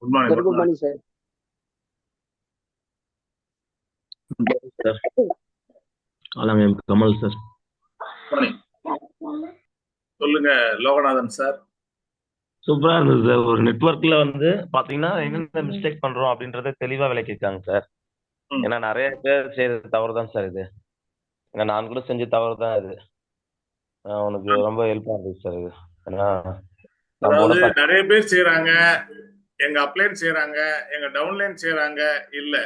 Good morning, Very good good morning morning, sir. Sir. ஆமாம் M Kamal sir. Morning. சொல்லுங்க Loganathan sir. சூப்பரா இருந்தது sir. ஒரு நெட்வொர்க்ல வந்து பாத்தீங்கன்னா என்னென்ன மிஸ்டேக் பண்றோம் அப்படின்றத தெளிவா விளக்கியிருக்காங்க சார். ம். ஏன்னா நிறைய பேர் செய்யறது தவறு தான் சார் இது. ஏன்னா நான் கூட செஞ்ச தவறு தான் இது. உனக்கு ரொம்ப ஹெல்ப்பா இருந்துச்சு சார் இது. ஏன்னா நம்மளோட அதாவது நிறைய பேர் செய்யறாங்க, எங்க அப்ளைன் செய்யறாங்க, எங்க டவுன்லைன் செய்யறாங்க. இல்ல,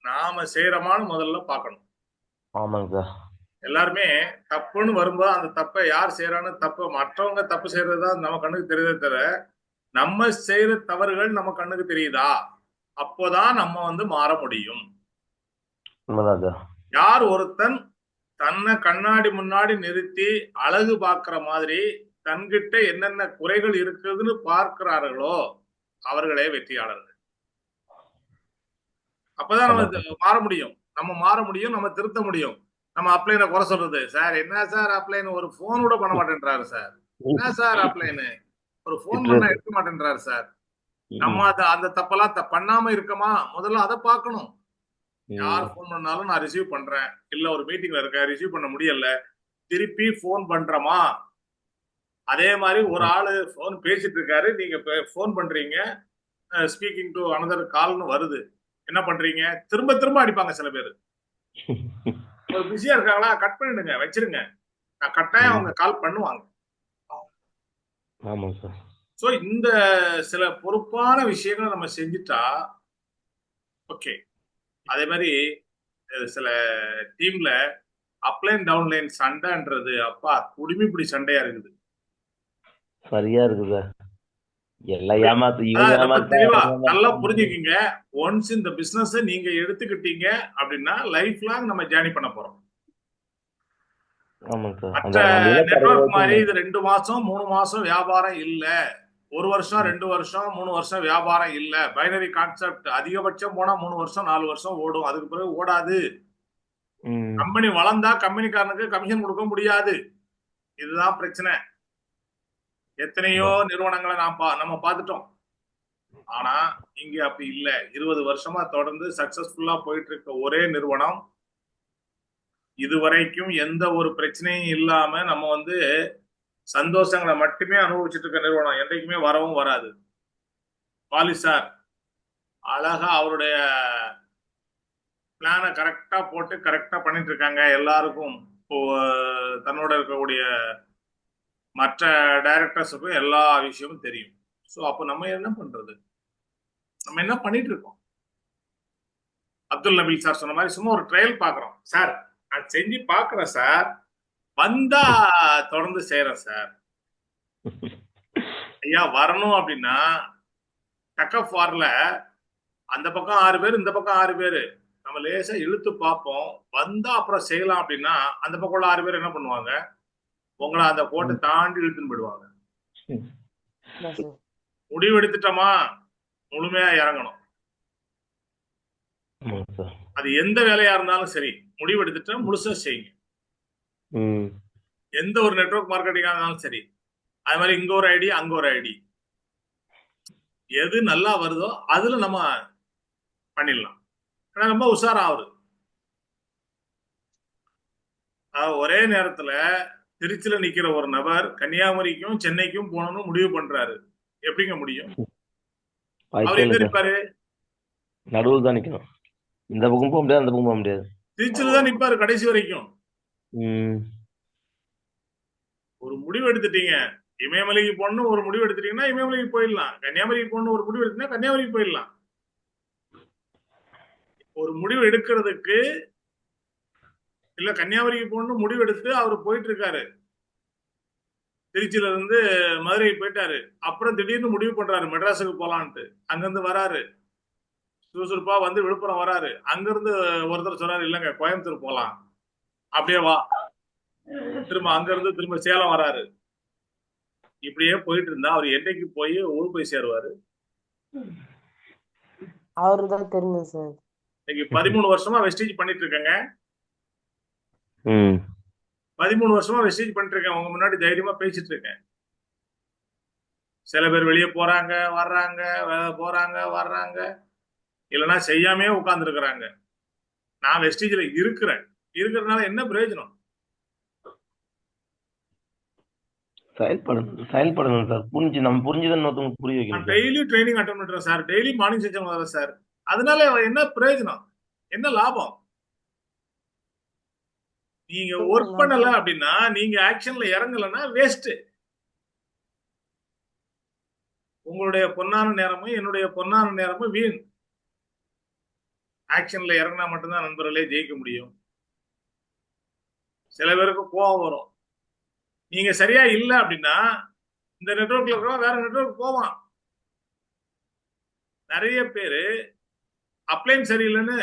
நாம செய்யறோமான்னு முதல்ல பார்க்கணும். ஆமாங்க சார். எல்லாருமே தப்புன்னு வரும்போது அந்த தப்பை யார் செய்யறான்னு தப்பு மற்றவங்க தப்பு செய்யறதுதான் நம்ம கண்ணுக்கு தெரியுதே தவிர, நம்ம செய்யற தவறுகள் நம்ம கண்ணுக்கு தெரியுதா? அப்போதான் நம்ம வந்து மாற முடியும். உண்மைதான் சார். யார் ஒருத்தன் தன்னை கண்ணாடி முன்னாடி நிறுத்தி அழகு பார்க்கிற மாதிரி தன்கிட்ட என்னென்ன குறைகள் இருக்குதுன்னு பார்க்கிறார்களோ அவர்களே வெற்றியாளர்கள். அப்பதான் ஆமா நம்ம சார். மாற முடியும். நம்ம மாற முடியும், நம்ம திருத்த முடியும். நம்ம அப்ளைனை குறை சொல்றது, சார் என்ன சார் அப்ளைன் ஒரு போன் கூட பண்ண மாட்டேன்றாரு சார், என்ன சார் அப்ளைனு ஒரு போன் பண்ணா திட்டுறது. எடுக்க மாட்டேன்றாரு சார். நம்ம ம். அந்த தப்பெல்லாம் பண்ணாம இருக்கமா, முதல்ல அதை பார்க்கணும். யார் ம். போன் பண்ணாலும் நான் ரிசீவ் பண்றேன், இல்ல ஒரு மீட்டிங்ல இருக்கேன் ரிசீவ் பண்ண முடியல, திருப்பி போன் பண்றோமா? அதே மாதிரி ஒரு ஆளு போன் பேசிட்டு இருக்காரு, நீங்க போன் பண்றீங்க, ஸ்பீக்கிங் டு அனதர் கால்னு வருது, என்ன பண்றீங்க? திரும்ப திரும்ப அடிப்பாங்க சில பேர். ஒரு பிஸியா இருக்காங்களா, கட் பண்ணிடுங்க, வச்சிருங்க, நான் கட்டாயம் அவங்க கால் பண்ணுவாங்க. ஆமா சார். சோ இந்த சில பொறுப்பான விஷயங்களை நம்ம செஞ்சுட்டா ஓகே. அதே மாதிரி சில டீம்ல அப்லைன் டவுன்லைன் சண்டைன்றது அப்பா குடிமிப்பிடி சண்டையா இருக்குது. சரியா இருக்கு சார். எல்லாம் ஏமாத்து இவங்க அதாவது ரொம்ப ஏமாத்தா தெளிவா அவங்க நல்லா ஏமாத்தா. புரிஞ்சுக்கிங்க. ஒன்ஸ் இந்த பிசினஸ் நீங்க எடுத்துக்கிட்டீங்க அப்படின்னா லைஃப் லாங் நம்ம ஜேர்னி பண்ண போறோம். ஆமாங்க சார். மற்ற அந்த நம்ம இலக்கு நெட்வொர்க் மாதிரி அடையிறது. இது 2 மாசம் 3 மாசம் வியாபாரம் இல்ல, 1 வருஷம் 2 வருஷம் 3 வருஷம் வியாபாரம் இல்ல. பைனரி கான்செப்ட் அதிகபட்சம் போனா 3 வருஷம் 4 வருஷம் ஓடும், அதுக்கு பிறகு ஓடாது. கம்பெனி வளர்ந்தா கம்பெனிக்காரனுக்கு கமிஷன் கொடுக்க முடியாது. இதுதான் பிரச்சனை. எத்தனையோ நிறுவனங்களை நம்ம பார்த்துட்டோம். ஆனா இங்க அப்படி இல்ல. 20 வருஷமா தொடர்ந்து சக்சஸ்ஃபுல்லா போயிட்டு இருக்க ஒரே நிறுவனம், இதுவரைக்கும் எந்த ஒரு பிரச்சனையும் இல்லாம நம்ம வந்து சந்தோஷங்களை மட்டுமே அனுபவிச்சுட்டு இருக்க நிறுவனம் என்றைக்குமே வரவும் வராது. பாலி சார் அழகா அவருடைய பிளானை கரெக்டா போட்டு கரெக்டா பண்ணிட்டு இருக்காங்க. எல்லாருக்கும் இப்போ தன்னோட இருக்கக்கூடிய மற்ற டைரக்டர்ஸுக்கும் எல்லா விஷயமும் தெரியும். ஸோ அப்போ நம்ம என்ன பண்றது, நம்ம என்ன பண்ணிட்டு இருக்கோம்? அப்துல் நபீல் சார் சொன்ன மாதிரி சும்மா ஒரு ட்ரையல் பாக்குறோம் சார், நான் செஞ்சு பாக்குறேன் சார், வந்தா தொடர்ந்து செய்யறேன் சார். ஐயா வரணும் அப்படின்னா டக்கப் ஃபார்ல அந்த பக்கம் 6 பேர் இந்த பக்கம் 6 பேர் நம்ம லேசா இழுத்து பார்ப்போம், வந்தா அப்புறம் செய்யலாம் அப்படின்னா அந்த பக்கம் உள்ள 6 பேர் என்ன பண்ணுவாங்க, உங்களை அந்த கோட்டை தாண்டி இழுத்துன்னு போயிடுவாங்க. முடிவு எடுத்துட்டோமா முழுமையா இறங்கணும். அது எந்த வேலையா இருந்தாலும் சரி, முடிவு எடுத்துட்டா முழுசா செய்யுங்க. எந்த ஒரு நெட்வொர்க் மார்க்கெட்டிங்கா இருந்தாலும் சரி, அது மாதிரி இங்க ஒரு ஐடி அங்க ஒரு ஐடி, எது நல்லா வருதோ அதுல நம்ம பண்ணிடலாம். ஆனா ரொம்ப உஷாரா ஆகுது. ஒரே நேரத்துல திருச்சியில நிக்கிற ஒரு நபர் கன்னியாகுமரிக்கும் சென்னைக்கும் போகணும்னு முடிவு பண்றாரு, எப்படிங்க முடியும்? அவர் எங்க நிற்பாரு? நடுவில் தான் நிக்கணும். இந்த பக்கம் போக முடியாது, அந்த பக்கம் போக முடியாது. திருச்சியில தான் நிற்பாரு கடைசி வரைக்கும். ஒரு முடிவு எடுத்துட்டீங்க, இமயமலைக்கு போகணும்னு ஒரு முடிவு எடுத்துட்டீங்கன்னா இமயமலைக்கு போயிடலாம், கன்னியாகுமரிக்கு போகணும்னு ஒரு முடிவு எடுத்தீங்கன்னா கன்னியாகுமரிக்கு போயிடலாம். ஒரு முடிவு எடுக்கிறதுக்கு இல்ல, கன்னியாகுமரிக்கு போகணும்னு முடிவு எடுத்து அவர் போயிட்டு இருக்காரு, திருச்சியில இருந்து மதுரை போயிட்டாரு, அப்புறம் திடீர்னு முடிவு பண்றாரு மெட்ராஸுக்கு போலான்ட்டு, அங்கிருந்து வராரு சுறுசுறுப்பா வந்து விழுப்புரம் வராரு, அங்கிருந்து ஒருத்தர் சொல்றாரு இல்லங்க கோயம்புத்தூர் போலாம், அப்படியே வா, திரும்ப அங்க இருந்து திரும்ப சேலம் வராரு. இப்படியே போயிட்டு இருந்தா அவர் என்னைக்கு போய் ஊர் போய் சேருவாரு? அவருதான் தெரியும் சார். இன்னைக்கு 13 வருஷமா வெஸ்டேஜ் பண்ணிட்டு இருக்கேங்க. 13 வருஷமா வெஸ்டேஜ் பண்ணிட்டு இருக்கேன், உங்க முன்னாடி தைரியமா பேசிட்டு இருக்கேன். சில பேர் வெளியே போறாங்க வர்றாங்க, போறாங்க வர்றாங்க, இல்லைன்னா செய்யாமே உட்கார்ந்து இருக்கிறாங்க. நான் வெஸ்டீஜ்ல இருக்கிறதுனால என்ன பிரயோஜனம்? செயல்படணும் சார். நம்ம புரிஞ்சுதான் இன்னொருத்தவங்களுக்கு புரிய வைக்கணும் சார். டெய்லி ட்ரைனிங் அட்டன் பண்றேன் சார், டெய்லி மார்னிங் செஷன் வரேன் சார். அதனால என்ன பிரயோஜனம், என்ன லாபம்? நீங்க ஒர்க் பண்ணல அப்படின்னா, நீங்க ஆக்ஷன்ல இறங்கலன்னா வேஸ்ட். உங்களுடைய பொன்னான நேரமும் என்னுடைய பொன்னான நேரமும் வீண். ஆக்ஷன்ல இறங்கினா மட்டும்தான் நண்பர்களே ஜெயிக்க முடியும். சில பேருக்கு கோவம் வரும். நீங்க சரியா இல்ல அப்படின்னா இந்த நெட்வொர்க்ல இருக்கிறவன் வேற நெட்வொர்க் போவான். நிறைய பேரு அப்ளைன் சரியில்லைன்னு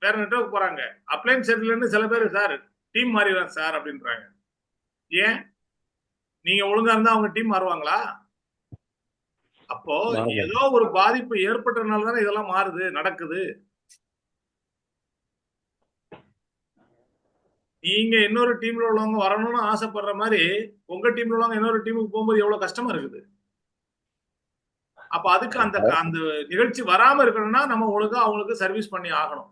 வேற நெட்வொர்க் போறாங்க. அப்ளைன் சரியில்லைன்னு சில பேர் சார் டீம் மாறிடுறாங்க சார் அப்படின்றாங்க. ஏன்? நீங்க ஒழுங்கா இருந்தா அவங்க டீம் மாறுவாங்களா? அப்போ ஏதோ ஒரு பாதிப்பு ஏற்பட்டதுனால தானே இதெல்லாம் மாறுது, நடக்குது. நீங்க இன்னொரு டீம்ல உள்ளவங்க வரணும்னு ஆசைப்படுற மாதிரி உங்க டீம்ல உள்ளவங்க இன்னொரு டீமுக்கு போகும்போது எவ்வளவு கஷ்டமா இருக்குது. அப்ப அதுக்கு அந்த அந்த நிகழ்ச்சி வராம இருக்கணும்னா நம்ம ஒழுங்கா அவங்களுக்கு சர்வீஸ் பண்ணி ஆகணும்.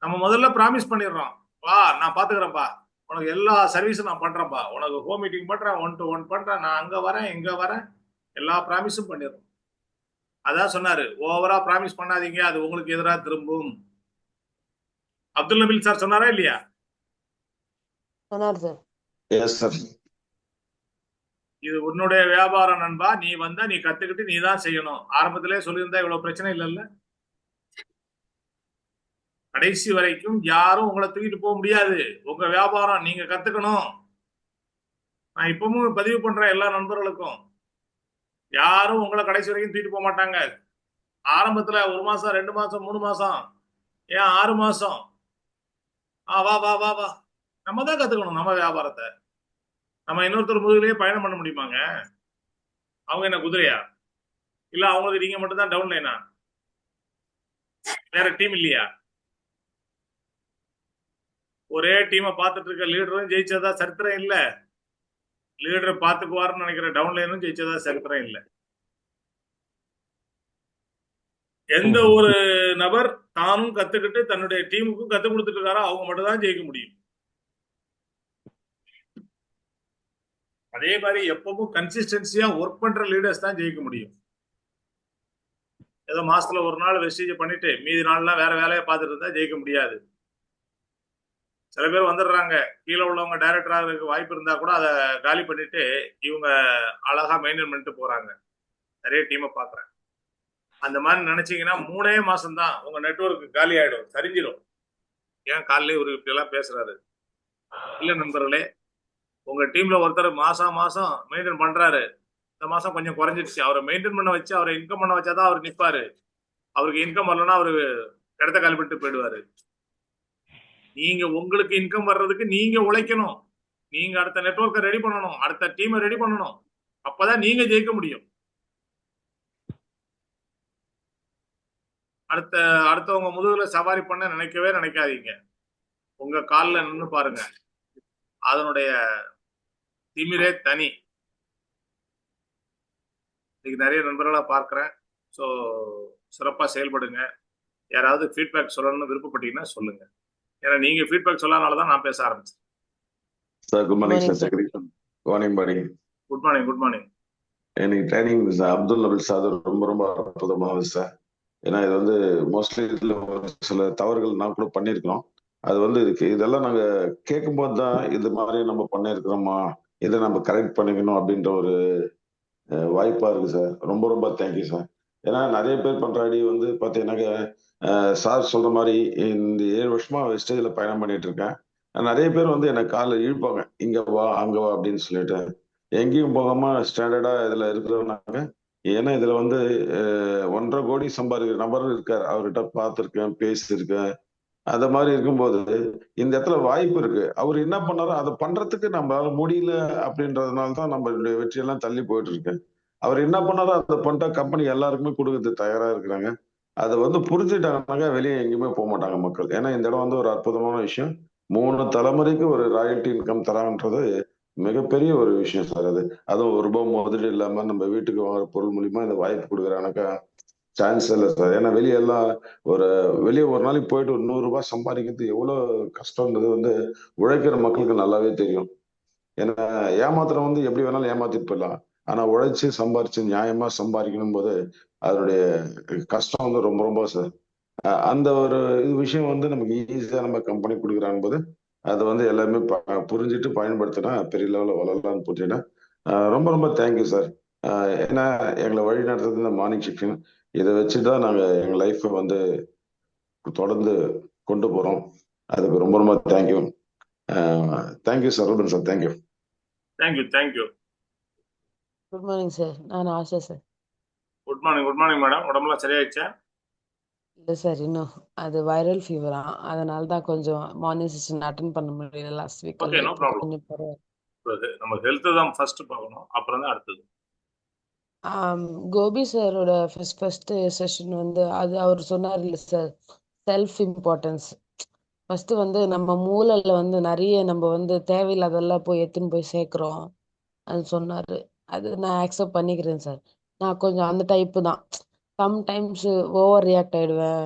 நம்ம முதல்ல ப்ராமிஸ் பண்ணிடுறோம், வா நான் பாத்துக்கிறேன்ப்பா, உனக்கு எல்லா சர்வீஸும் நான் பண்றேன்ப்பா, உனக்கு ஹோம் மீட்டிங் பண்றேன், 1-to-1 பண்றேன், நான் அங்க வரேன் இங்க வரேன், எல்லா ப்ராமிஸும் பண்ணிடுறோம். அதான் சொன்னாரு, ஓவரா ப்ராமிஸ் பண்ணாதீங்க, அது உங்களுக்கு எதிராக திரும்பும். அப்துல் நபீல் சார் சொன்னாரா இல்லையா? சொன்னார் சார். Yes sir. இது உன்னுடைய வியாபாரம் நண்பா, நீ வந்தா நீ கத்துக்கிட்டு நீ தான் செய்யணும். ஆரம்பத்திலே சொல்லியிருந்தா இவ்வளவு பிரச்சனை இல்லைல்ல. கடைசி வரைக்கும் யாரும் உங்களை தூக்கிட்டு போக முடியாது. உங்க வியாபாரம் நீங்க கத்துக்கணும். நான் இப்பவும் பதிவு பண்றேன் எல்லா நண்பர்களுக்கும், யாரும் உங்களை கடைசி வரைக்கும் தூக்கிட்டு போக மாட்டாங்க. ஆரம்பத்துல 1 மாசம் 2 மாசம் 3 மாசம் ஏன் 6 மாசம் வா வா வா வா நம்ம தான் கத்துக்கணும் நம்ம வியாபாரத்தை. நம்ம இன்னொருத்தர் முதுகிலேயே பயணம் பண்ண முடியுமாங்க? அவங்க என்ன குதிரையா? இல்ல அவங்களுக்கு நீங்க மட்டும் தான் டவுன் லைனா? வேற டீம் இல்லையா? ஒரே டீமை பார்த்துட்டு இருக்க லீடரும் ஜெயிச்சதா சரித்திரம் இல்ல. லீடர் பார்த்துக்குவாருன்னு நினைக்கிற டவுன் லைனும் ஜெயிச்சதா சரித்திரம் இல்ல. எந்த ஒரு நபர் தானும் கத்துக்கிட்டு தன்னுடைய டீமுக்கும் கத்து கொடுத்துட்டு இருக்காரோ அவங்க மட்டும் தான் ஜெயிக்க முடியும். அதே மாதிரி எப்பவும் கன்சிஸ்டன்சியா ஒர்க் பண்ற லீடர்ஸ் தான் ஜெயிக்க முடியும். ஏதோ மாசத்துல ஒரு நாள் வெஸ்டேஜ் பண்ணிட்டு மீதி நாள்லாம் வேற வேலையை பார்த்துட்டு இருந்தா ஜெயிக்க முடியாது. சில பேர் வந்துடுறாங்க, கீழே உள்ளவங்க டைரக்டர் ஆகிறதுக்கு வாய்ப்பு இருந்தா கூட அதை காலி பண்ணிட்டு இவங்க அழகா மெயின்டைன் பண்ணிட்டு போறாங்க. நிறைய டீமை பாக்குறேன். அந்த மாதிரி நினைச்சீங்கன்னா 3 மாசம் தான் உங்க நெட்வொர்க் காலி ஆயிடும், சரிஞ்சிடும். ஏன் காலையிலே ஒரு இப்படி எல்லாம் பேசுறாரு? இல்ல நண்பர்களே, உங்க டீம்ல ஒருத்தர் மாசம் மாசம் மெயின்டைன் பண்றாரு, இந்த மாசம் கொஞ்சம் குறைஞ்சிடுச்சு, அவரை மெயின்டைன் பண்ண வச்சு அவரை இன்கம் பண்ண வச்சாதான் அவர் நிற்பாரு. அவருக்கு இன்கம் வரலன்னா அவரு இடத்த காலி பண்ணிட்டு போயிடுவாரு. நீங்க உங்களுக்கு இன்கம் வர்றதுக்கு நீங்க உழைக்கணும். நீங்க அடுத்த நெட்வொர்க்கை ரெடி பண்ணணும், அடுத்த டீமை ரெடி பண்ணணும். அப்பதான் நீங்க ஜெயிக்க முடியும். அடுத்தவங்க முதுகுல சவாரி பண்ண நினைக்கவே நினைக்காதீங்க. உங்க கால்ல நின்று பாருங்க, அதனுடைய திமிரே தனி. இன்னைக்கு நிறைய நண்பர்களா பார்க்கிறேன். ஸோ சிறப்பா செயல்படுங்க. யாராவது ஃபீட்பேக் சொல்லணும்னு விருப்பப்பட்டீங்கன்னா சொல்லுங்க. ஏன்னா நீங்க ஃபீட்பேக் சொல்லாதனாலதான் நான் பேச ஆரம்பிச்சேன். Sir good morning sir. Jagadeeshan good morning. Good morning. Good morning. எனக்கு ட்ரைனிங் அப்துல் நபீல் சார் ரொம்ப ரொம்ப அற்புதமானது சார். ஏன்னா இது வந்து மோஸ்ட்லி இதுல ஒரு சில தவறுகள் நான் கூட பண்ணியிருக்கிறோம். அது வந்து இதெல்லாம் நாங்க கேட்கும்போது தான் இது மாதிரி நம்ம பண்ணியிருக்கிறோமா, இதை நம்ம கரெக்ட் பண்ணிக்கணும் அப்படின்ற ஒரு வாய்ப்பா இருக்கு சார். ரொம்ப ரொம்ப தேங்க்யூ சார். ஏன்னா நிறைய பேர் பண்ற ஐடி வந்து பாத்தீங்கன்னாக்க சார் சொல்ற மாதிரி இந்த 7 வருஷமா வெஸ்டேஜ்ல பயணம் பண்ணிட்டு இருக்கேன். நிறைய பேர் வந்து என்னை காலில் இழுப்பாங்க, இங்க வா அங்க வா அப்படின்னு சொல்லிட்டு. எங்கேயும் போகாம ஸ்டாண்டர்டா இதுல இருக்கிறவனாங்க. ஏன்னா இதுல வந்து 1.5 கோடி சம்பாதிக்கிற நபர் இருக்காரு, அவர்கிட்ட பார்த்துருக்கேன், பேசியிருக்கேன். அந்த மாதிரி இருக்கும்போது இந்த இடத்துல வாய்ப்பு இருக்கு. அவர் என்ன பண்ணாரோ அதை பண்றதுக்கு நம்மளால முடியல அப்படின்றதுனால தான் நம்மளுடைய வெற்றியெல்லாம் தள்ளி போயிட்டு இருக்கு. அவர் என்ன பண்ணாரோ அதை பண்ணிட்டா கம்பெனி எல்லாருக்குமே கொடுக்கறது தயாரா இருக்கிறாங்க. அதை வந்து புரிஞ்சுட்டாங்கன்னாக்க வெளியே எங்கேயுமே போக மாட்டாங்க மக்கள். ஏன்னா இந்த இடம் வந்து ஒரு அற்புதமான விஷயம். 3 தலைமுறைக்கு ஒரு ராயல்டி இன்கம் தரான்றது மிகப்பெரிய ஒரு விஷயம் சார் அது. அதுவும் ₹1 முதலீடு இல்லாம நம்ம வீட்டுக்கு வாங்குற பொருள் மூலியமா இந்த வாய்ப்பு குடுக்குறானாக்கா, சான்ஸே இல்ல சார். ஏன்னா வெளிய எல்லாம் ஒரு வெளிய ஒரு நாளைக்கு போயிட்டு ஒரு ₹100 சம்பாதிக்கிறது எவ்வளோ கஷ்டம்ன்றது வந்து உழைக்கிற மக்களுக்கு நல்லாவே தெரியும். ஏன்னா ஏமாத்துறவன் வந்து எப்படி வேணாலும் ஏமாத்திட்டு போயிடலாம். ஆனா உழைச்சு சம்பாரிச்சு நியாயமா சம்பாதிக்கணும் போது, அதனுடைய கஷ்டம் வந்து ரொம்ப ரொம்ப அந்த ஒரு விஷயம் வந்து நமக்கு ஈஸியா நம்ம கம்பெனி குடுக்குறாங்கும்போது, அத வந்து எல்லாருமே புரிஞ்சுட்டு பயன்படுத்தினா பெரிய லெவல்ல வளரலாம்னு புரிஞ்சுக்கினேன். ரொம்ப ரொம்ப தேங்க் யூ சார். அ ஏன்னா எங்கள வழி நடத்துறது இந்த மார்னிங் ஷிஃப்ட். இத வச்சு தான் நாங்க எங்க லைஃப்ப வந்து தொடர்ந்து கொண்டு போறோம். அதுக்கு ரொம்ப ரொம்ப தேங்க் யூ. அ thank you sir. Ruben sir. Thank you. Thank you thank you. Good morning sir. நான் Asha sir. Good morning madam. உடம்புலாம் சரியாயிடுச்சா? இல்ல சார் இன்னும். அது வைரல் ஃபீவரா. அதனால தான் கொஞ்சம் மார்னிங் செஷன் அட்டெண்ட் பண்ண முடியல லாஸ்ட் ஓகே, வீக்கெல்லாம். நோ இப்போ ப்ராப்ளம். கொஞ்சம் பரவாயில்ல. நம்ம ஹெல்த் தான் ஃபர்ஸ்ட் பார்க்கணும். அப்புறம் தான் அடுத்தது. கோபி சாரோட ஃபர்ஸ்ட் செஷன் வந்து அது அவர் சொன்னார்ல சார், செல்ஃப் இம்பார்ட்டன்ஸ். ஃபர்ஸ்ட் வந்து நம்ம மூளைல வந்து நிறைய நம்ம வந்து தேவையில்லாதெல்லாம் போய் எடுத்துன்னு போய் சேர்க்கிறோம். அது சொன்னாரு. அது நான் அக்செப்ட் பண்ணிக்கிறேன் சார். நான் கொஞ்சம் அந்த டைப்பு தான். சம்டைம்ஸ் ஓவர் ரியாக்ட் ஆயிடுவேன்.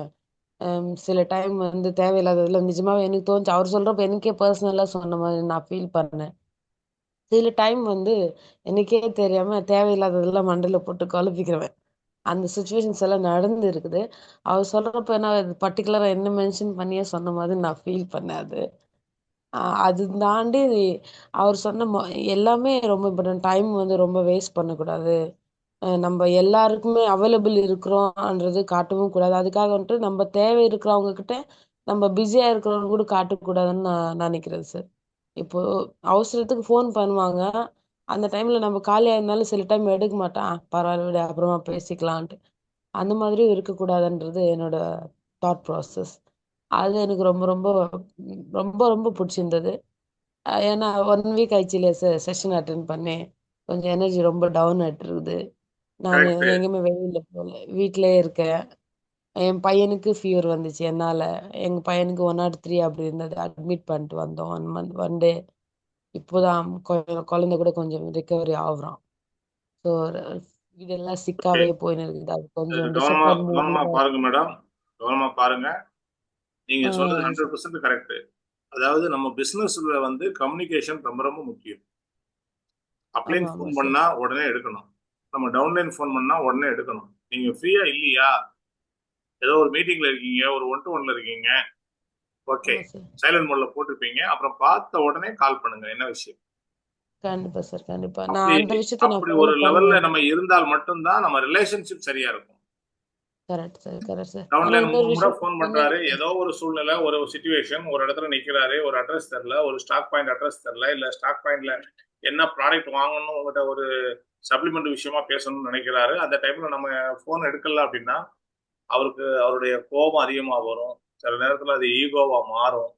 சில டைம் வந்து தேவையில்லாததுல நிஜமாவே எனக்கு தோணுச்சு. அவர் சொல்றப்ப எனக்கே பர்சனலா சொன்ன மாதிரி நான் ஃபீல் பண்ணேன். சில டைம் வந்து எனக்கே தெரியாம தேவையில்லாததெல்லாம் மண்டையில போட்டு குழப்பிக்கிறவேன். அந்த சிச்சுவேஷன்ஸ் எல்லாம் நடந்து இருக்குது. அவர் சொல்றப்ப நான் பர்ட்டிகுலரா என்ன மென்ஷன் பண்ணியே சொன்ன மாதிரி நான் ஃபீல் பண்ணேன் அது. அது தாண்டி அவர் சொன்ன எல்லாமே ரொம்ப இம்பார்ட்டன்ட். டைம் வந்து ரொம்ப வேஸ்ட் பண்ணக்கூடாது. நம்ம எல்லாருக்குமே அவைலபிள் இருக்கிறோம்ன்றது காட்டவும் கூடாது. அதுக்காக வந்துட்டு நம்ம தேவை இருக்கிறவங்க கிட்ட நம்ம பிஸியா இருக்கிறவங்க கூட காட்டக்கூடாதுன்னு நான் நினைக்கிறேன் சார். இப்போ அவசரத்துக்கு ஃபோன் பண்ணுவாங்க. அந்த டைம்ல நம்ம காலியா இருந்தாலும் சில டைம் எடுக்க மாட்டேன். பரவாயில்ல விடு அப்புறமா பேசிக்கலான்ட்டு. அந்த மாதிரியும் இருக்கக்கூடாதுன்றது என்னோட தாட் ப்ராசஸ். அது எனக்கு ரொம்ப ரொம்ப ரொம்ப ரொம்ப பிடிச்சிருந்தது. ஏன்னா 1 வீக் ஆயிடுச்சு இல்லையா சார் செஷன் அட்டெண்ட் பண்ணி. கொஞ்சம் எனர்ஜி ரொம்ப டவுன் ஆயிட்டு இருக்குது. நானு கரெக்ட். எங்கேயுமே வெளியில போல. வீட்லயே இருக்கேன். என் பையனுக்கு ஃபீவர் வந்துச்சு என்னால. எங்க பையனுக்கு 103 அப்படி இருந்தது. அட்மிட் பண்ணிட்டு வந்தோம். 1 மந்த் 1 டே. இப்போதான் குழந்தை கூட கொஞ்சம் ரிகவரி ஆகுறான். ஸோ இதெல்லாம் ஓகே. சிக்காவே போயின்னு இருக்குது. அது இது கொஞ்சம் கவனமா டிசப்பாயின்ட் மூட்ல கவனமா தான் பாருங்க மேடம். கவனமா பாருங்க. நீங்க ஆ சொல்றது சார். 100% கரெக்ட். அதாவது நம்ம பிசினஸ்ல வந்து கம்யூனிகேஷன் ரொம்ப ரொம்ப முக்கியம். ஆமா, அப்லைன் ஆமா ஃபோன் சார். பண்ணா உடனே எடுக்கணும். நம்ம டவுன்லைன் ஃபோன் பண்ணா உடனே எடுக்கணும். நீங்க ஃப்ரீயா இல்லையா? ஏதோ ஒரு மீட்டிங்ல இருக்கீங்க, ஒரு ஒன் டு ஒன்ல இருக்கீங்க. ஓகே. ஆமா சார். சைலன்ட் மோட்ல போட்டிருப்பீங்க. அப்புறம் பார்த்த உடனே கால் பண்ணுங்க. என்ன விஷயம்? கண்டிப்பா சார். கண்டிப்பா. அப்படி நான் அந்த விஷயத்த நான் அப்படி ஃபாலோ ஒரு லெவல்ல பண்ணுவேன். நம்ம இருந்தால் மட்டும்தான் நம்ம ரிலேஷன்ஷிப் சரியா இருக்கும். Correct sir. Correct sir. ஆனா டவுன்லைன் இன்னொரு 3 முறை விஷயம் ஃபோன் பார்த்தீங்கன்னா பண்றாரு. ஏதோ ஒரு சூழ்நிலை, ஒரு சிச்சுவேஷன், ஒரு இடத்துல நிக்கிறாரு, ஒரு அட்ரஸ் தெரியல, ஒரு ஸ்டாக் பாயிண்ட் அட்ரஸ் தெரியல, இல்ல ஸ்டாக் பாயிண்ட்ல என்ன ப்ராடக்ட் வாங்கணும்னு உங்ககிட்ட ஒரு சப்ளிமெண்ட் விஷயமா பேசணும்னு நினைக்கிறாரு. அந்த டைம்ல நம்ம ஃபோன் எடுக்கல அப்படின்னா, அவருக்கு அவருடைய கோபம் அதிகமா வரும். சில நேரத்துல அது ஈகோவா மாறும்.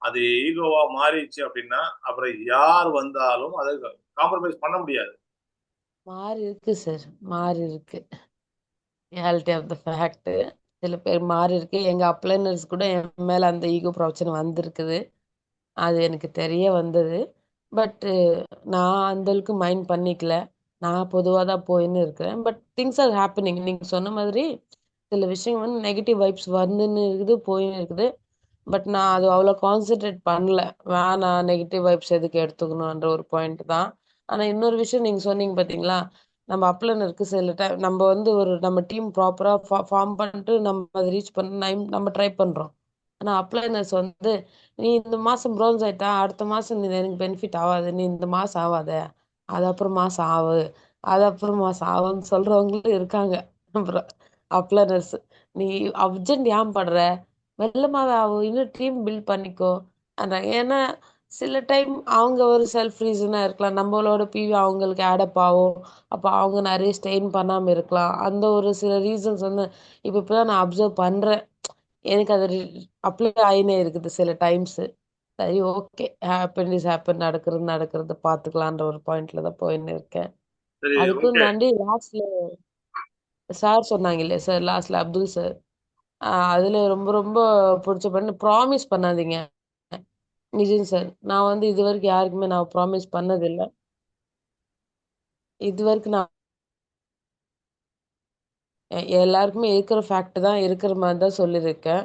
அது ஈகோவா மாறிடுச்சு அப்படின்னா, அப்புறம் யார் வந்தாலும் அதை காம்ப்ரமைஸ் பண்ண முடியாது. மாறி இருக்கு சார். மாறி இருக்கு. Reality of the fact. சில பேர் மாறி இருக்கு. எங்க அப்ளைனர்ஸ் கூட என் மேல அந்த ஈகோ பிரச்சனை வந்திருக்குது. அது எனக்கு தெரிய வந்தது. பட் நான் அந்த அளவுக்கு மைண்ட் பண்ணிக்கல. நான் பொதுவா தான் போயின்னு இருக்கிறேன். But things are happening. நீங்க சொன்ன மாதிரி சில விஷயம் வந்து நெகட்டிவ் வைப்ஸ் வந்துன்னு இருக்குது, போயின்னு இருக்குது. பட் நான் அது அவ்வளோ கான்சன்ட்ரேட் பண்ணல. வேணாம் நெகட்டிவ் வைப்ஸ் எதுக்கு எடுத்துக்கணுன்ற ஒரு பாயிண்ட் தான். ஆனா இன்னொரு விஷயம் நீங்க சொன்னீங்க பார்த்தீங்களா? நம்ம அப்ளைனருக்கு சில டைம் நம்ம வந்து நம்ம டீம் ப்ராப்பரா ஃபார்ம் பண்ணிட்டு நம்ம அத ரீச் பண்ண நம்ம ட்ரை பண்றோம். ஆனா அப்ளைனர்ஸ் வந்து, "நீ இந்த மாசம் ப்ரோன்ஸ் ஆயிட்டா, அடுத்த மாசம் நீ எனக்கு பெனிஃபிட் ஆவாது. நீ இந்த மாசம் ஆவாத. அது அப்புறம் மாசம் ஆவு. அது அப்புறம் மாசம் ஆவுன்னு" சொல்றவங்களும் இருக்காங்க. அப்புறம் அப்ளைனர்ஸ். "நீ அர்ஜென்ட் ஏன் படுற? மெல்லமாவே ஆவு. இன்னும் டீம் பில்ட் பண்ணிக்கோ." ஏன்னா சில டைம் அவங்க ஒரு செல்ஃப் ரீசனா இருக்கலாம். நம்மளோட பிவி அவங்களுக்கு ஆட் அப் ஆகும். அப்ப அவங்க நெறைய ஸ்டெயின் பண்ணாம இருக்கலாம். அந்த ஒரு சில ரீசன்ஸ் வந்து இப்பதான் நான் அப்சர்வ் பண்றேன். எனக்கு அது அப்ளை ஆயினே இருக்குது சில டைம்ஸ். சரி ஓகே. Happen is happen. நடக்கிறது நடக்கிறது பார்த்துக்கலான்ற ஒரு பாயிண்ட்ல தான் போயின்னு இருக்கேன். சரி, அதுக்கும் ஓகே. தாண்டி லாஸ்ட்ல சார் சொன்னாங்க இல்லையா சார், லாஸ்ட்ல அப்துல் சார். அதுல ரொம்ப ரொம்ப புடிச்ச பண்ணு ப்ராமிஸ் பண்ணாதீங்க. நிஜம் சார். நான் வந்து இதுவரைக்கும் யாருக்குமே நான் ப்ராமிஸ் பண்ணதில்ல. இதுவரைக்கும் நான் எல்லாருக்குமே இருக்கிற ஃபேக்ட் தான் இருக்கிற மாதிரி தான் சொல்லியிருக்கேன்.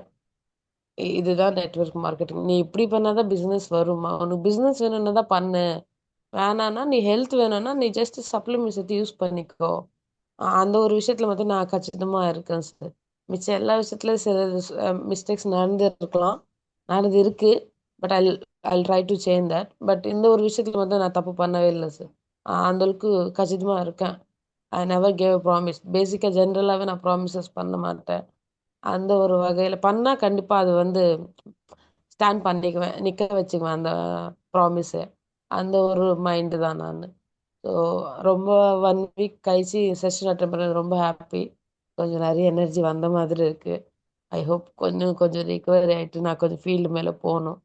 இதுதான் நெட்வொர்க் மார்க்கெட்டிங். நீ இப்படி பண்ணாதான் பிசினஸ் வருமா? உனக்கு பிசினஸ் வேணும்னா தான் பண்ணு. வேணான்னா நீ ஹெல்த் வேணும்னா நீ ஜஸ்ட் சப்ளிமெண்ட்ஸ் எடுத்து யூஸ் பண்ணிக்கோ. அந்த ஒரு விஷயத்துல மட்டும் நான் கச்சிதமா இருக்கேன் சார். மிச்சம் எல்லா விஷயத்துலயும் சில மிஸ்டேக்ஸ் நடந்திருக்கலாம். நடந்து இருக்கு. But I try to change that. But இந்த ஒரு விஷயத்துல மட்டும் நான் தப்பு பண்ணவே இல்லை சார். அந்த அளவுக்கு கச்சிதமா இருக்கேன். I never cave promise. பேசிக்கா ஜென்ரலாவே நான் ப்ராமிசஸ் பண்ண மாட்டேன். அந்த ஒரு வகையில பண்ணா கண்டிப்பா அது வந்து ஸ்டாண்ட் பண்ணிக்குவேன். நிக்க வச்சுக்குவேன் அந்த ப்ராமிஸ. அந்த ஒரு மைண்ட் தான் நானு. ஸோ ரொம்ப 1 வீக் கழிச்சு செஷன் அட்டெண்ட் பண்ணது ரொம்ப ஹாப்பி. கொஞ்சம் நெறைய எனர்ஜி வந்த மாதிரி இருக்கு. ஐ ஹோப் கொஞ்சம் ரிகவரி ஆயிட்டு நான் கொஞ்சம் ஃபீல்டு மேல போணும்.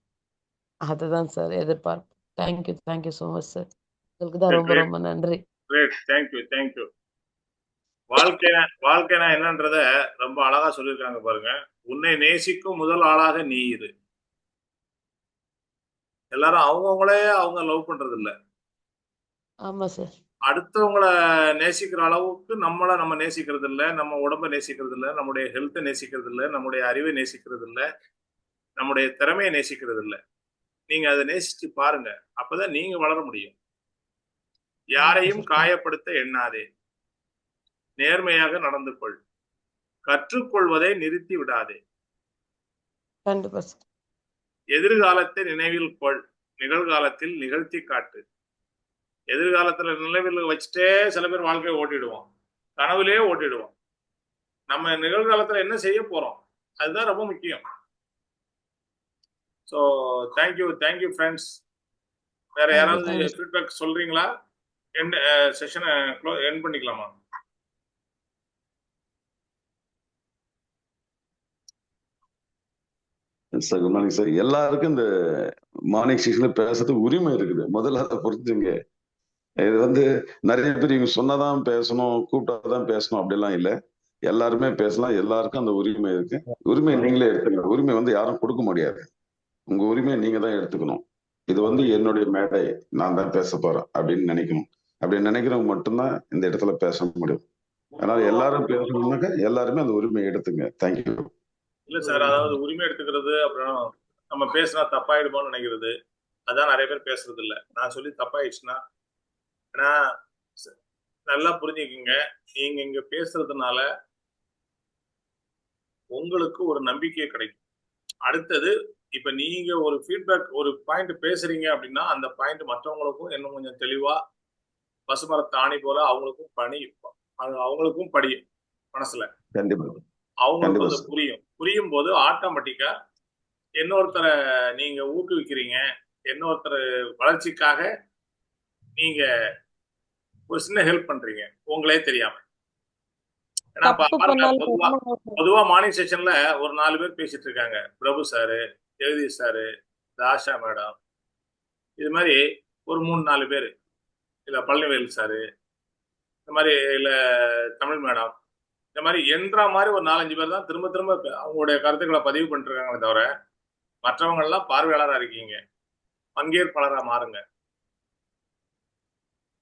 அதுதான் சார் எதிர்பார்ப்பு. Thank you so much sir. உங்களுக்கு தான் ரொம்ப கிரேட், ரொம்ப நன்றி. கிரேட். தேங்க்யூ. வாழ்க்கைனா என்னன்றத ரொம்ப அழகா சொல்லியிருக்காங்க பாருங்க. உன்னை நேசிக்கும் முதல் ஆளாக நீ இரு. எல்லாரும் அவங்க லவ் பண்றது இல்ல. ஆமா சார். அடுத்தவங்கள நேசிக்கிற அளவுக்கு நம்ம நேசிக்கிறது இல்ல. நம்ம உடம்ப நேசிக்கிறது இல்ல. நம்முடைய ஹெல்த்தை நேசிக்கிறது இல்ல. நம்முடைய அறிவை நேசிக்கிறது இல்ல. நம்முடைய திறமையை நேசிக்கிறது இல்ல. நீங்க அதை நேசிச்சு பாருங்க. அப்பதான் நீங்க வளர முடியும். கண்டிப்பா யாரையும் சார். காயப்படுத்த எண்ணாதே. நேர்மையாக நடந்து கொள். கற்றுக்கொள்வதை நிறுத்தி விடாதே. கண்டிப்பா சார். எதிர்காலத்தை நினைவில் கொள். நிகழ்காலத்தில் நிகழ்த்தி காட்டு. எதிர்காலத்துல நினைவில் வச்சுட்டே சில பேர் வாழ்க்கையை ஓட்டிடுவோம். கனவுலயே ஓட்டிடுவோம். நம்ம நிகழ்காலத்துல என்ன செய்ய போறோம், அதுதான் ரொம்ப முக்கியம். So thank you friends. வேற யாராவது தேங்க்யூ. ஃபீட்பேக் சொல்றீங்களா? எண்ட் செஷனை எண்ட் பண்ணிக்கலாமா? Sir good morning sir. எல்லாருக்கும் இந்த மார்னிங் செஷன்ல பேசுறதுக்கு உரிமை இருக்குது. முதல்ல அதை புரிஞ்சுங்க. இது வந்து நிறைய பேர் இவங்க சொன்னாதான் பேசணும், கூப்பிட்டாதான் பேசணும் அப்படிலாம் இல்லை. எல்லாருமே பேசலாம். எல்லாருக்கும் அந்த உரிமை இருக்கு. உரிமை நீங்களே எடுத்துங்க. உரிமை வந்து யாரும் கொடுக்க முடியாது. உங்க உரிமையை நீங்க தான் எடுத்துக்கணும். இது வந்து என்னுடைய மேடை, நான் தான் பேச போறேன் அப்படின்னு நினைக்கணும். அப்படி நினைக்கிறவங்க மட்டும்தான் இந்த இடத்துல பேச முடியும். அதனால எல்லாரும் பேசணும்னாக்க எல்லாருமே அந்த உரிமையை எடுத்துங்க. தேங்க்யூ. இல்ல சார், அதாவது உரிமை எடுத்துக்கிறது அப்புறம் நம்ம பேசினா தப்பாயிடுமோன்னு நினைக்கிறது, அதான் நிறைய பேர் பேசுறது இல்ல. நான் சொல்லி தப்பாயிடுச்சுன்னா, ஏன்னா நல்லா புரிஞ்சுக்குங்க. நீங்க இங்க பேசுறதுனால உங்களுக்கு ஒரு நம்பிக்கை கிடைக்கும். அடுத்தது, இப்ப நீங்க ஒரு ஃபீட்பேக் ஒரு பாயிண்ட் பேசுறீங்க அப்படின்னா அந்த பாயிண்ட் மற்றவங்களுக்கும் இன்னும் கொஞ்சம் தெளிவா பசுமரத்து ஆணி போல அவங்களுக்கும் அவங்களுக்கும் படியும் மனசுல. கண்டிப்பா அவங்களுக்கும் கண்டிப்பா அது சார். புரியும் போது ஆட்டோமேட்டிக்கா இன்னொருத்தரை நீங்க ஊக்குவிக்கிறீங்க. இன்னொருத்தர் வளர்ச்சிக்காக நீங்க ஒரு சின்ன ஹெல்ப் பண்றீங்க உங்களே தெரியாம. ஏன்னா தப்பு பாருங்க, பண்ணாலும் பொதுவா மார்னிங் செஷன்ல ஒரு 4 பேர் பேசிட்டு இருக்காங்க. Prabhu sir, Jagadish sir, Asha madam, இது மாதிரி ஒரு 3-4 பேர், இல்ல பழனிவேல் சாரு, இந்த மாதிரி இல்ல தமிழ் மேடம், இந்த மாதிரி என்ற மாதிரி ஒரு 4-5 பேர் தான் திரும்ப திரும்ப அவங்களுடைய கருத்துக்களை பதிவு பண்ணிட்டு இருக்காங்களே தவிர மற்றவங்க எல்லாம் பார்வையாளரா இருக்கீங்க. பங்கேற்பாளரா மாறுங்க.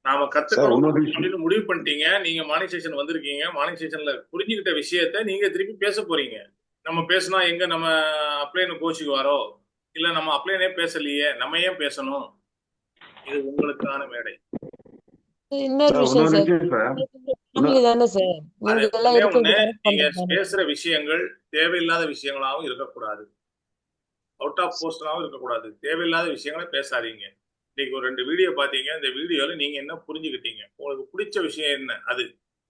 நாம சார் கத்துக்கணும் இன்னொரு விஷயம். அப்படின்னு முடிவு பண்ணிட்டீங்க. நீங்க மார்னிங் செஷன் வந்திருக்கீங்க. மார்னிங் செஷன்ல புரிஞ்சுக்கிட்ட விஷயத்த நீங்க திருப்பி பேச போறீங்க. நம்ம பேசினா எங்க நம்ம அப்ளைன் கோச்சுக்குவாரோ, இல்ல நம்ம அப்ளைனே பேசலையே, நம்ம ஏன் பேசணும்? இது உங்களுக்கான மேடை. இன்னொரு சார் விஷயம் இன்னொரு சார். விஷயம் சார். ஃபேமிலி தானே சார். அது நீங்க எல்லாம் ஒண்ணே எடுத்து ஒண்ணு, கரெக்ட் நீங்க பண்றது பேசுற விஷயங்கள் தேவையில்லாத விஷயங்களாவும் இருக்கக்கூடாது. அவுட் ஆஃப் போஸ்டாவும் இருக்கக்கூடாது. தேவையில்லாத விஷயங்களை பேசாதீங்க. இன்னைக்கு ஒரு 2 வீடியோ பாத்தீங்க. இந்த வீடியோல நீங்க என்ன புரிஞ்சுக்கிட்டீங்க? உங்களுக்கு பிடிச்ச விஷயம் என்ன? அது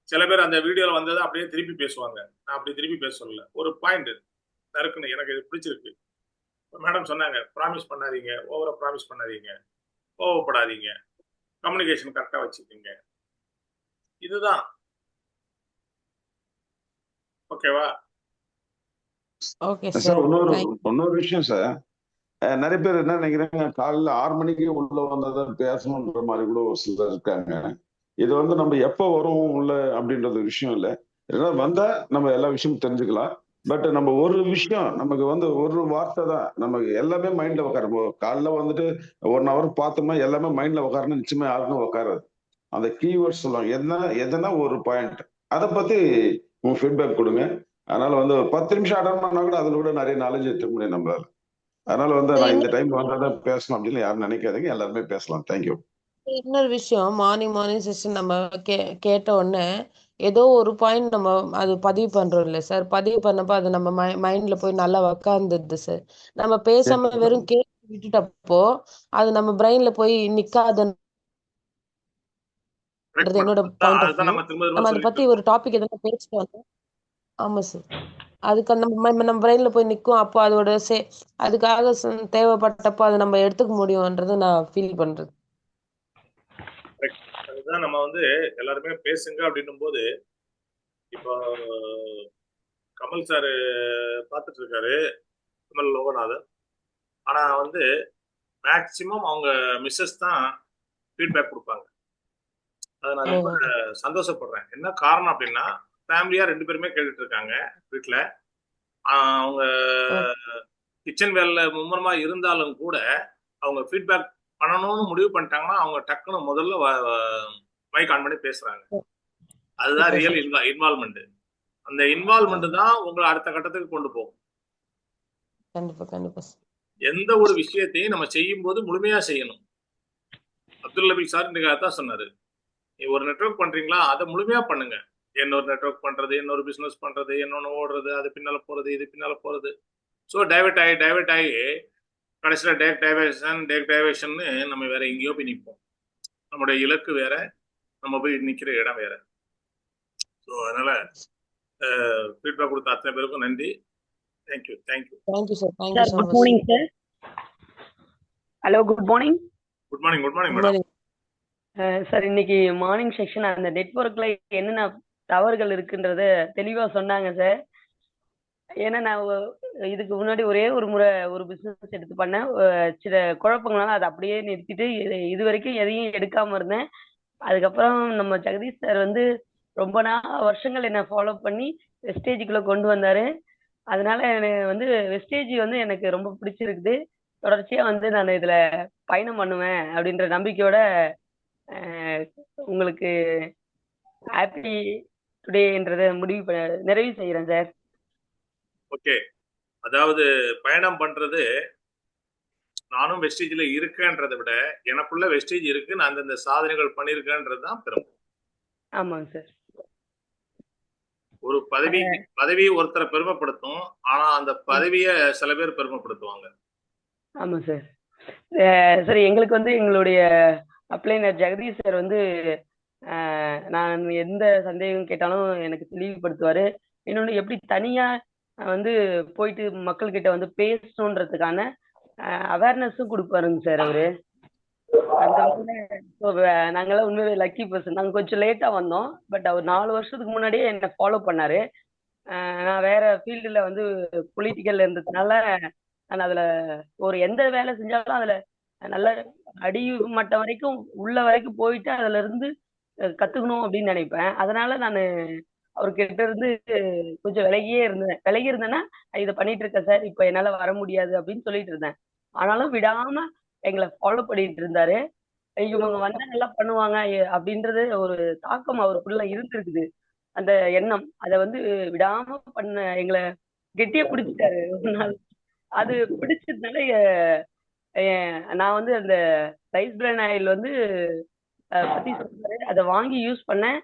சில பேர் அந்த வீடியோல வந்ததை அப்படியே திருப்பி பேசுவாங்க. நான் அப்படி திருப்பி பேச சொல்லல. ஒரு பாயிண்ட் நறுக்குன்னு எனக்கு இது பிடிச்சிருக்கு. மேடம் சொன்னாங்க, ப்ராமிஸ் பண்ணாதீங்க, ஓவரா ப்ராமிஸ் பண்ணாதீங்க, கோவப்படாதீங்க, கம்யூனிகேஷன் கரெக்டா வச்சுக்கோங்க. இதுதான் ஓகேவா? Okay sir sir. இன்னொரு விஷயம் சார். நிறைய பேர் என்ன நினைக்கிறாங்க, காலையில 6 மணிக்கு உள்ள வந்ததான் பேசணுன்ற மாதிரி கூட ஒரு சிலர் இருக்காங்க. இது வந்து நம்ம எப்ப வரும் உள்ள அப்படின்றது விஷயம் இல்லை. ஏன்னா வந்தா நம்ம எல்லா விஷயமும் தெரிஞ்சுக்கலாம். பட் நம்ம ஒரு விஷயம் நமக்கு வந்து ஒரு வார்த்தை தான் நமக்கு எல்லாமே மைண்ட்ல உட்காரும். காலைல வந்துட்டு 1 ஹவர் பார்த்தோம்னா எல்லாமே மைண்ட்ல உட்காரணும், நிச்சயமா யாருக்கும் உட்காராது. அந்த கீவேர்ட்ஸ் சொல்லுவாங்க, எதனா ஒரு பாயிண்ட் அதை பத்தி உங்க ஃபீட்பேக் கொடுங்க. அதனால வந்து ஒரு 10 நிமிஷம் அட்டன் பண்ணா கூட அதுல கூட நிறைய நாலேஜ் எடுத்துக்க முடியும் நம்மளால. அதனால வந்து நான் இந்த டைம் வந்தாதான் பேசணும் அப்படின்னு யாரும் நினைக்காதீங்க, எல்லாருமே பேசலாம். தேங்க்யூ. இன்னொரு விஷயம், மார்னிங் செஷன் நம்ம கேட்ட உடனே ஏதோ ஒரு பாயிண்ட் நம்ம அது பதிவு பண்றோம் இல்ல சார், பதிவு பண்ணப்போ அது நம்ம மைண்ட்ல போய் நல்லா உக்காந்துடுது சார். நம்ம பேசாம வெறும் கேட்டு விட்டுட்டப்போ அது நம்ம பிரெயின்ல போய் நிக்காதுன்றது என்னோட பாயிண்ட் ஆஃப் வியூ. நம்ம அதை பத்தி ஒரு டாபிக் எதனா பேசிட்டு வந்தோம். ஆமா சார், அதுக்கு நம்ம பிரெயின்ல போய் நிக்கும். அப்போ அதோட அதுக்காக தேவைப்பட்டப்போ அதை நம்ம எடுத்துக்க முடியும்ன்றது நான் ஃபீல் பண்றது. அதுதான் நம்ம வந்து எல்லாருமே பேசுங்க அப்படின்னும் போது, இப்போ கமல் சார் பார்த்துட்டு இருக்காரு, கமல் லோகநாதன். ஆனா வந்து மேக்சிமம் அவங்க மிஸ்ஸஸ் தான் ஃபீட்பேக் கொடுப்பாங்க. அதை நான் ரொம்ப சந்தோஷப்படுறேன். என்ன காரணம் அப்படின்னா, ஃபேமிலியா 2 பேருமே கேட்டுட்டு இருக்காங்க வீட்டுல. அவங்க கிச்சன் வேலையில மும்முரமா இருந்தாலும் கூட அவங்க ஃபீட்பேக் பண்ணணும்னு முடிவு பண்ணிட்டாங்கன்னா அவங்க டக்குன்னு முதல்ல மைக் ஆன் பண்ணி பேசுறாங்க. அதுதான் ரியல் இன்வால்மெண்ட். அந்த இன்வால்மெண்ட் தான் உங்களை அடுத்த கட்டத்துக்கு கொண்டு போகும். எந்த ஒரு விஷயத்தையும் நம்ம செய்யும் போது முழுமையா செய்யணும். அப்துல் லபீக் சார் இன்னைக்கு அதான் சொன்னாரு, ஒரு நெட்வொர்க் பண்றீங்களா அதை முழுமையா பண்ணுங்க. இன்னொரு நெட்வொர்க் பண்றது, இன்னொரு பிசினஸ் பண்றது, இன்னொன்னு ஓடுறது, அது பின்னால போறது, இது பின்னால போறது. ஸோ டைவர்ட் ஆகி கடைசியில் டைவர்ஷன் நம்ம வேற எங்கேயோ போய் நிற்போம். நம்முடைய இலக்கு வேற, நம்ம போய் நிற்கிற இடம் வேற. ஸோ அதனால ஃபீட்பேக் கொடுத்த அத்தனை பேருக்கும் நன்றி. Thank you sir. Good morning sir. Hello, good morning. Good morning madam. Sir, இன்னைக்கு மார்னிங் செக்ஷன் அந்த நெட்வொர்க்ல என்னென்ன தவறுகள் இருக்குன்றத தெளிவா சொன்னாங்க சார். ஏன்னா நான் இதுக்கு முன்னாடி ஒரே ஒரு முறை ஒரு பிசினஸ் எடுத்து பண்ணேன். சில குழப்பங்களால அதை அப்படியே நிறுத்திட்டு இது வரைக்கும் எதையும் எடுக்காம இருந்தேன். அதுக்கப்புறம் நம்ம ஜெகதீஷ் சார் வந்து ரொம்ப வருஷங்கள் என்னை ஃபாலோ பண்ணி வெஸ்டேஜுக்குள்ள கொண்டு வந்தாரு. அதனால எனக்கு வந்து வெஸ்டேஜ் வந்து எனக்கு ரொம்ப பிடிச்சிருக்குது. தொடர்ச்சியா வந்து நான் இதுல பயணம் பண்ணுவேன் அப்படின்ற நம்பிக்கையோட உங்களுக்கு ஹாப்பி டுடேன்றத நிறைவு செய்யறேன் சார். ஓகே, அதாவது பயணம் பண்றது நானும் வெஸ்டேஜ்ல இருக்கேன்றதை விட எனக்குள்ள வெஸ்டேஜ் இருக்கு, நான் அந்தந்த சாதனைகள் பண்ணிருக்கேன்றது தான் பெருமை. ஆமாங்க சார். ஒரு பதவி ஒருத்தரை பெருமைப்படுத்தும், ஆனா அந்த பதவியை சில பேர் பெருமைப்படுத்துவாங்க. ஆமா சார். சரி, எங்களுக்கு வந்து எங்களுடைய அப்ளைனர் ஜெகதீஷ் சார் வந்து நான் எந்த சந்தேகம் கேட்டாலும் எனக்கு தெளிவுபடுத்துவாரு. இன்னொன்று, எப்படி தனியா வந்து போயிட்டு மக்கள்கிட்ட வந்து பேசணுன்றதுக்கான அவேர்னஸும் கொடுப்பாருங்க சார் அவரு. அந்த நாங்கெல்லாம் உண்மையிலே லக்கி பர்சன். நாங்கள் கொஞ்சம் லேட்டா வந்தோம். பட் அவர் 4 வருஷத்துக்கு முன்னாடியே என்னை ஃபாலோ பண்ணாரு. நான் வேற ஃபீல்டுல வந்து பொலிட்டிக்கல் இருந்ததுனால நான் அதுல ஒரு எந்த வேலை செஞ்சாலும் அதுல நல்ல அடி மட்டம் வரைக்கும் உள்ள வரைக்கும் போயிட்டு அதுல இருந்து கத்துக்கணும் அப்படின்னு நினைப்பேன். அதனால நான் அவர்கிட்ட இருந்து கொஞ்சம் விலகி இருந்தேன்னா இதை பண்ணிட்டு இருக்கேன் சார், இப்ப என்னால வர முடியாது அப்படின்னு சொல்லிட்டு இருந்தேன். ஆனாலும் விடாம எங்களை ஃபாலோ பண்ணிட்டு இருந்தாரு. இவங்க வந்தா நல்லா பண்ணுவாங்க அப்படின்றது ஒரு தாக்கம் அவருக்குள்ள இருந்திருக்குது. அந்த எண்ணம் அதை வந்து விடாம பண்ண எங்களை கெட்டியா பிடிச்சிட்டாரு ஒரு நாள். அது பிடிச்சதுனால நான் வந்து அந்த ரைஸ் பிரான் ஆயில் வந்து பத்தி சொல்றாரு, அதை வாங்கி யூஸ் பண்ணேன்.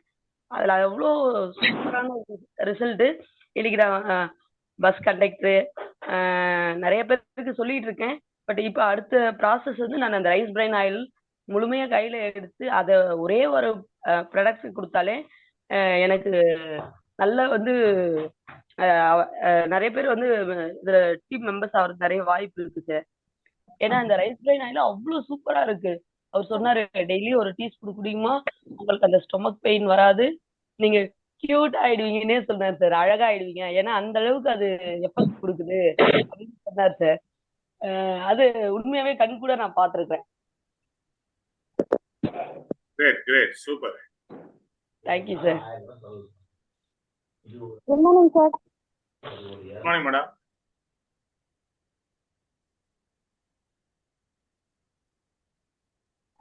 அதுல அவ்வளோ சூப்பரான ரிசல்ட். இன்னைக்கு பஸ் கண்டக்டரு நிறைய பேருக்கு சொல்லிட்டு இருக்கேன். பட் இப்போ அடுத்த ப்ராசஸ் வந்து நான் அந்த ரைஸ் பிரைன் ஆயில் முழுமையா கையில எடுத்து அதை ஒரே ஒரு ப்ராடக்ட் கொடுத்தாலே எனக்கு நல்ல வந்து நிறைய பேர் வந்து இதுல டீம் மெம்பர்ஸ் ஆகிறது நிறைய வாய்ப்பு இருக்கு சார். ஏன்னா இந்த ரைஸ் பிரைன் ஆயில் அவ்வளவு சூப்பரா இருக்கு. அவர் சொன்னாரு, டெய்லி ஒரு டீஸ்பூன் குடிக்குமா உங்களுக்கு அந்த ஸ்டொமக் பெயின் வராது, நீங்க கியூட் ஆயிடுவீங்கன்னே சொன்னார் சார். அழகா ஆயிடுவீங்க, ஏன்னா அந்த அளவுக்கு அது எஃபெக்ட் கொடுக்குது அப்படின்னு சொன்னார் சார். அது உண்மையாவே கண் கூட நான் பார்த்திருக்கேன். Great, super. Thank you sir. Good morning sir. Good morning madam.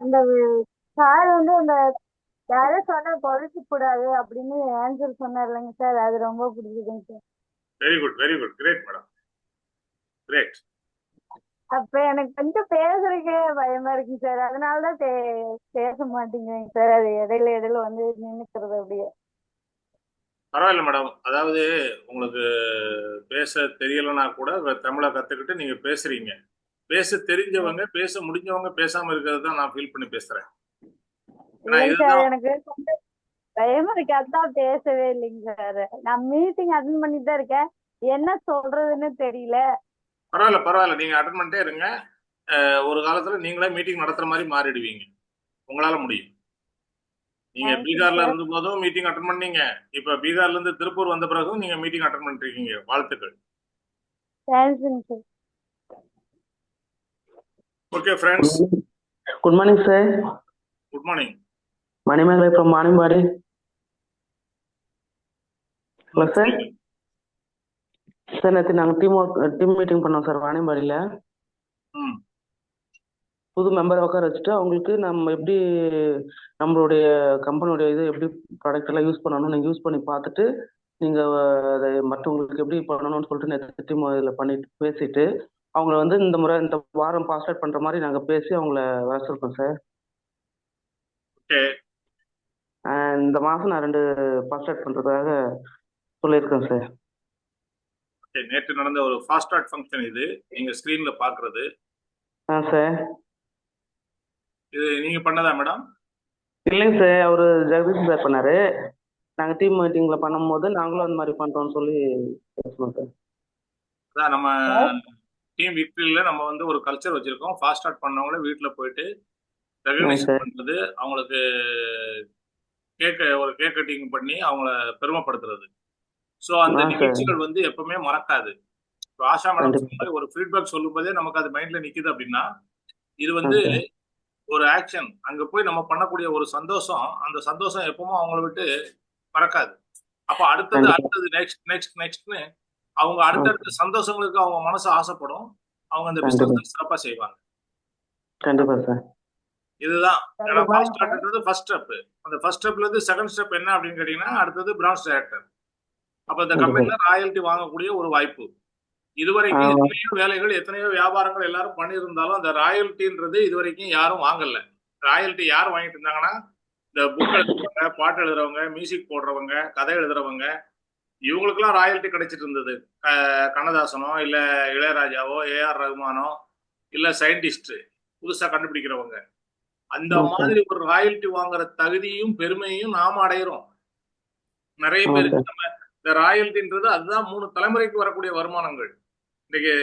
அந்த சார் வந்து அந்த யாரும் சொன்னா குறைக்க கூடாது அப்படின்னு ஆன்சர் சொன்னார் இல்லைங்க சார், அது ரொம்ப பிடிக்குதுங்க sir. Very good, very good, great madam, great. அப்ப எனக்கு கொஞ்சம் பேசுறதுக்கே பயமா இருக்குங்க சார், அதனாலதான் பேச மாட்டேங்கிறேங்க சார். அது இடையில இடையில வந்து நின்னுக்கிறது அப்படியே. பரவாயில்ல மேடம். அதாவது உங்களுக்கு பேச தெரியலன்னா கூட தமிழை கத்துக்கிட்டு நீங்க பேசுறீங்க. பேச தெரிஞ்சவங்க, பேச முடிஞ்சவங்க பேசாம இருக்கிறது தான் நான் ஃபீல் பண்ணி பேசுறேன். ஏன்னா இல்லைங்க சார், இதுதான் எனக்கு கொஞ்சம் பயமா இருக்கு, அதான் பேசவே இல்லைங்க சார். நான் மீட்டிங் அட்டன் பண்ணிட்டு தான் இருக்கேன், என்ன சொல்றதுன்னு தெரியல. பரவாயில்ல, பரவாயில்ல, நீங்க அட்டன் பண்ணிட்டே இருங்க. ஒரு காலத்துல நீங்களே மீட்டிங் நடத்துற மாதிரி மாறிடுவீங்க. உங்களால முடியும். நீங்க தேங்க்யூ பீகார்ல சார். இருந்த போதும் மீட்டிங் அட்டன் பண்ணீங்க. இப்ப பீகார்ல இருந்து திருப்பூர் வந்த பிறகும் நீங்க மீட்டிங் அட்டன் பண்ணிட்டு இருக்கீங்க. வாழ்த்துக்கள். தேங்க்ஸுங்க sir. Okay friends, good morning sir. Good morning. Manimegalai from Manimbadi. Hello sir. Sir நேற்று நாங்கள் டீம் மீட்டிங் பண்ணோம் சார் வாணியம்பாடியில். ம் புது மெம்பரை உட்கார வச்சுட்டு அவங்களுக்கு நம்ம எப்படி நம்மளுடைய கம்பெனியோடைய இது எப்படி ப்ராடக்ட் எல்லாம் யூஸ் பண்ணணும், நீங்கள் யூஸ் பண்ணி பார்த்துட்டு நீங்கள் அதை மற்றவங்களுக்கு எப்படி பண்ணணும்னு சொல்லிட்டு நேற்று டீம் இதில் பண்ணிட்டு பேசிட்டு அவங்கள வந்து இந்த முறை இந்த வாரம் பாஸ் அவுட் பண்ணுற மாதிரி நாங்கள் பேசி அவங்கள வர சொல்லிருக்கோம் சார். ஓகே. இந்த மாதம் நான் 2 பாஸ் அவுட் பண்ணுறதுக்காக சொல்லியிருக்கேன் சார். ஓகே, நேற்று நடந்த ஒரு ஃபாஸ்ட் ஸ்டார்ட் ஃபங்க்ஷன் இது நீங்க ஸ்கிரீன்ல பாக்குறது. ஆ சார். இது நீங்க பண்ணதா மேடம்? இல்லைங்க சார், அவர் ஜெகதீஷ் சார் பண்ணாரு. நாங்கள் டீம் மீட்டிங்கில் பண்ணும்போது நாங்களும் அந்த மாதிரி பண்ணுறோம்னு சொல்லி பேசணும் சார். அதான் நம்ம டீம் விக்டரியில நம்ம வந்து ஒரு கல்ச்சர் வச்சிருக்கோம். ஃபாஸ்ட் ஸ்டார்ட் பண்ணவங்கள வீட்டுல போயிட்டு ரெகக்னைசேஷன் பண்றது, அவங்களுக்கு ஒரு கேக் கட்டிங் பண்ணி அவங்கள பெருமைப்படுத்துறது. ஸோ அந்த நிகழ்ச்சிகள் வந்து எப்பவுமே மறக்காது. இப்போ ஆஷா மேடம் சொன்ன மாதிரி ஒரு ஃபீட்பேக் சொல்லும் போதே நமக்கு அது மைண்ட்ல நிக்குது அப்படின்னா இது வந்து ஒரு ஆக்ஷன். அங்க போய் நம்ம பண்ணக்கூடிய ஒரு சந்தோஷம், அந்த சந்தோஷம் எப்பவுமே அவங்கள விட்டு மறக்காது. அப்ப அடுத்தது நெக்ஸ்ட்னு அவங்க அடுத்தடுத்த சந்தோஷங்களுக்கு அவங்க மனசு ஆசைப்படும். அவங்க அந்த பிசினஸ் சிறப்பா செய்வாங்க. கண்டிப்பா சார். இதுதான் ஃபாஸ்ட் ஸ்டார்ட்ன்றது ஃபர்ஸ்ட் ஸ்டெப். அந்த ஃபர்ஸ்ட் ஸ்டெப்ல இருந்து செகண்ட் ஸ்டெப் என்ன அப்படின்னு கேட்டீங்கன்னா அடுத்தது பிரான்ச் டைரக்டர். அப்ப இந்த கம்பெனில ராயல்டி வாங்கக்கூடிய ஒரு வாய்ப்பு. இதுவரைக்கும் எத்தனையோ வேலைகள், எத்தனையோ வியாபாரங்கள் எல்லாரும் பண்ணியிருந்தாலும் அந்த ராயல்டின்றது இதுவரைக்கும் யாரும் வாங்கல. ராயல்டி யார் வாங்கிட்டு இருந்தாங்கன்னா இந்த புக் எழுதுறவங்க, பாட்டு எழுதுறவங்க, மியூசிக் போடுறவங்க, கதை எழுதுறவங்க, இவங்களுக்குலாம் ராயல்டி கிடைச்சிட்டு இருந்தது. கண்ணதாசனோ இல்ல இளையராஜாவோ, ஏஆர் ரகுமானோ, இல்ல சயின்டிஸ்ட் புதுசா கண்டுபிடிக்கிறவங்க, அந்த மாதிரி ஒரு ராயல்டி வாங்குற தகுதியும் பெருமையும் நாம அடையிறோம். நிறைய பேருக்கு நம்ம இந்த ராயல்டின்றது அதுதான் 3 தலைமுறைக்கு வரக்கூடிய வருமானங்கள். இன்னைக்கு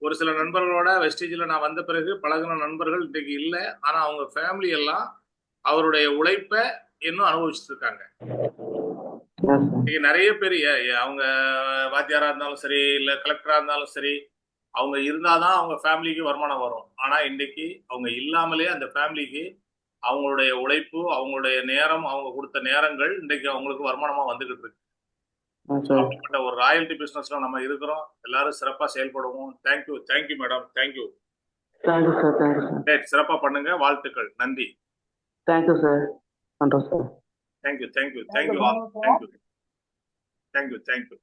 ஒரு சில நண்பர்களோட வெஸ்டேஜில் நான் வந்த பிறகு பழகின நண்பர்கள் இன்னைக்கு இல்லை. ஆனா அவங்க ஃபேமிலி எல்லாம் அவருடைய உழைப்பை இன்னும் அனுபவிச்சுட்டு இருக்காங்க. இன்னைக்கு நிறைய பேர் அவங்க வாத்தியாரா இருந்தாலும் சரி, இல்ல கலெக்டரா இருந்தாலும் சரி, அவங்க இருந்தாதான் அவங்க ஃபேமிலிக்கு வருமானம் வரும். ஆனா இன்னைக்கு அவங்க இல்லாமலே அந்த ஃபேமிலிக்கு அவங்களுடைய உழைப்பு, அவங்களுடைய நேரம், அவங்க கொடுத்த நேரங்கள் இன்றைக்கு அவங்களுக்கு வருமானமா வந்துகிட்டு இருக்கு. அப்படிப்பட்ட ஒரு ராயல்டி பிசினஸ்ல நம்ம இருக்கிறோம். எல்லாரும் சிறப்பா செயல்படுவோம். Thank you madam, thank you. சிறப்பா பண்ணுங்க. வாழ்த்துக்கள். நன்றி. Thank you sir. பண்றோம் சார். தேங்க்யூ.